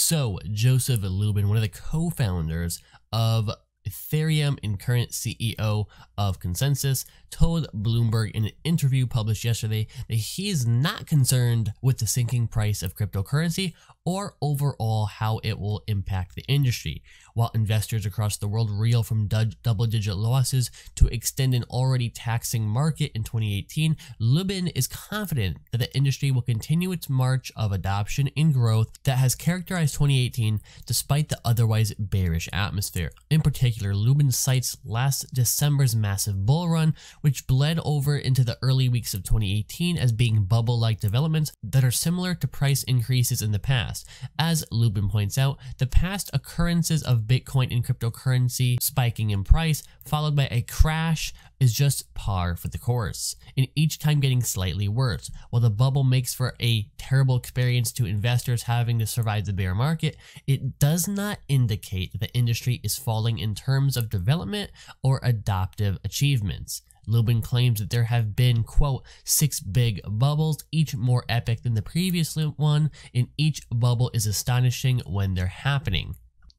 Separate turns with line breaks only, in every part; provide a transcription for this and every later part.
So Joseph Lubin, one of the co-founders of Ethereum and current CEO of Consensus, told Bloomberg in an interview published yesterday that he is not concerned with the sinking price of cryptocurrency or overall how it will impact the industry. While investors across the world reel from double-digit losses to extend an already taxing market in 2018, Lubin is confident that the industry will continue its march of adoption and growth that has characterized 2018 despite the otherwise bearish atmosphere. In particular, Lubin cites last December's massive bull run, which bled over into the early weeks of 2018 as being bubble-like developments that are similar to price increases in the past. As Lubin points out, the past occurrences of Bitcoin and cryptocurrency spiking in price, followed by a crash, is just par for the course, and each time getting slightly worse. While the bubble makes for a terrible experience to investors having to survive the bear market, it does not indicate that the industry is falling in terms of development or adoptive achievements. Lubin claims that there have been, quote, 6 big bubbles, each more epic than the previous one, and each bubble is astonishing when they're happening.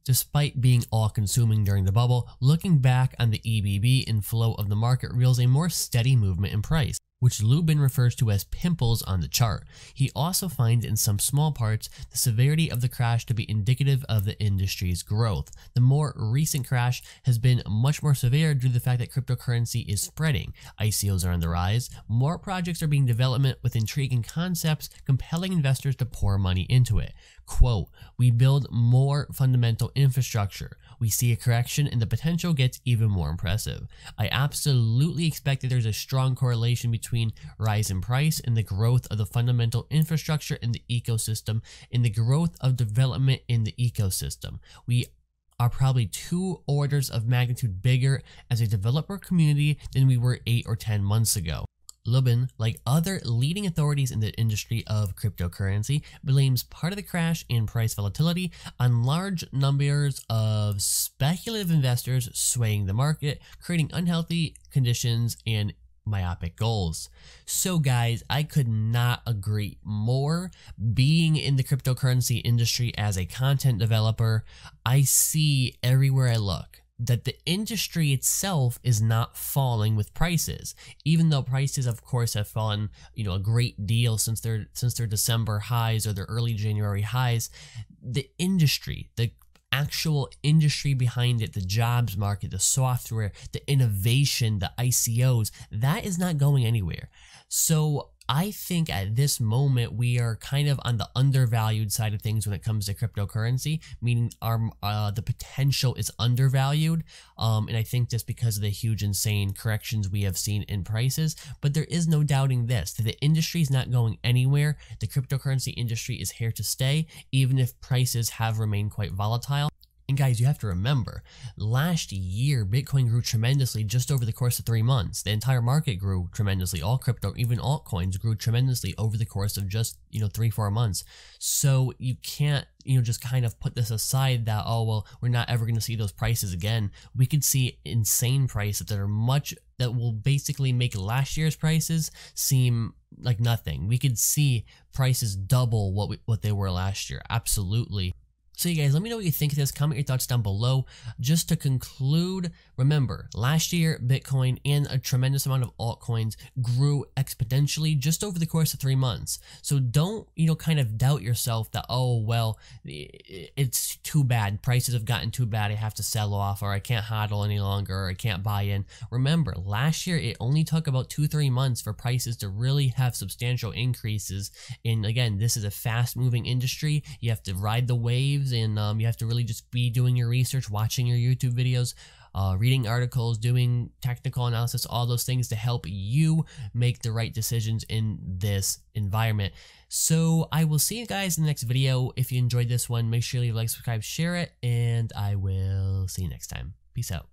Despite being all-consuming during the bubble, looking back on the EBB and flow of the market reveals a more steady movement in price, which Lubin refers to as pimples on the chart. He also finds in some small parts the severity of the crash to be indicative of the industry's growth. The more recent crash has been much more severe due to the fact that cryptocurrency is spreading. ICOs are on the rise, more projects are being developed with intriguing concepts, compelling investors to pour money into it. Quote, "We build more fundamental infrastructure. We see a correction and the potential gets even more impressive. I absolutely expect that there's a strong correlation between rise in price and the growth of the fundamental infrastructure in the ecosystem and the growth of development in the ecosystem. We are probably 2 orders of magnitude bigger as a developer community than we were 8 or 10 months ago." Lubin, like other leading authorities in the industry of cryptocurrency, blames part of the crash and price volatility on large numbers of speculative investors swaying the market, creating unhealthy conditions and myopic goals. So guys, I could not agree more. Being in the cryptocurrency industry as a content developer, I see everywhere I look that the industry itself is not falling with prices, even though prices of course have fallen, a great deal since their December highs or their early January highs. The industry, the actual industry behind it, the jobs market, the software, the innovation, the ICOs, that is not going anywhere. So I think at this moment we are kind of on the undervalued side of things when it comes to cryptocurrency, meaning the potential is undervalued, and I think just because of the huge insane corrections we have seen in prices. But there is no doubting this, that the industry is not going anywhere. The cryptocurrency industry is here to stay, even if prices have remained quite volatile. And guys, you have to remember, last year, Bitcoin grew tremendously just over the course of 3 months. The entire market grew tremendously. All crypto, even altcoins, grew tremendously over the course of just, 3-4 months. So you can't, just kind of put this aside that, oh, well, we're not ever going to see those prices again. We could see insane prices that will basically make last year's prices seem like nothing. We could see prices double what they were last year. Absolutely. So you guys, let me know what you think of this. Comment your thoughts down below. Just to conclude, remember, last year, Bitcoin and a tremendous amount of altcoins grew exponentially just over the course of 3 months. So don't, kind of doubt yourself that, oh, well, it's too bad. Prices have gotten too bad. I have to sell off, or I can't hodl any longer, or I can't buy in. Remember, last year, it only took about 2-3 months for prices to really have substantial increases. And again, this is a fast-moving industry. You have to ride the waves, and you have to really just be doing your research, watching your YouTube videos, reading articles, doing technical analysis, all those things to help you make the right decisions in this environment. So I will see you guys in the next video. If you enjoyed this one, make sure you like, subscribe, share it, and I will see you next time. Peace out.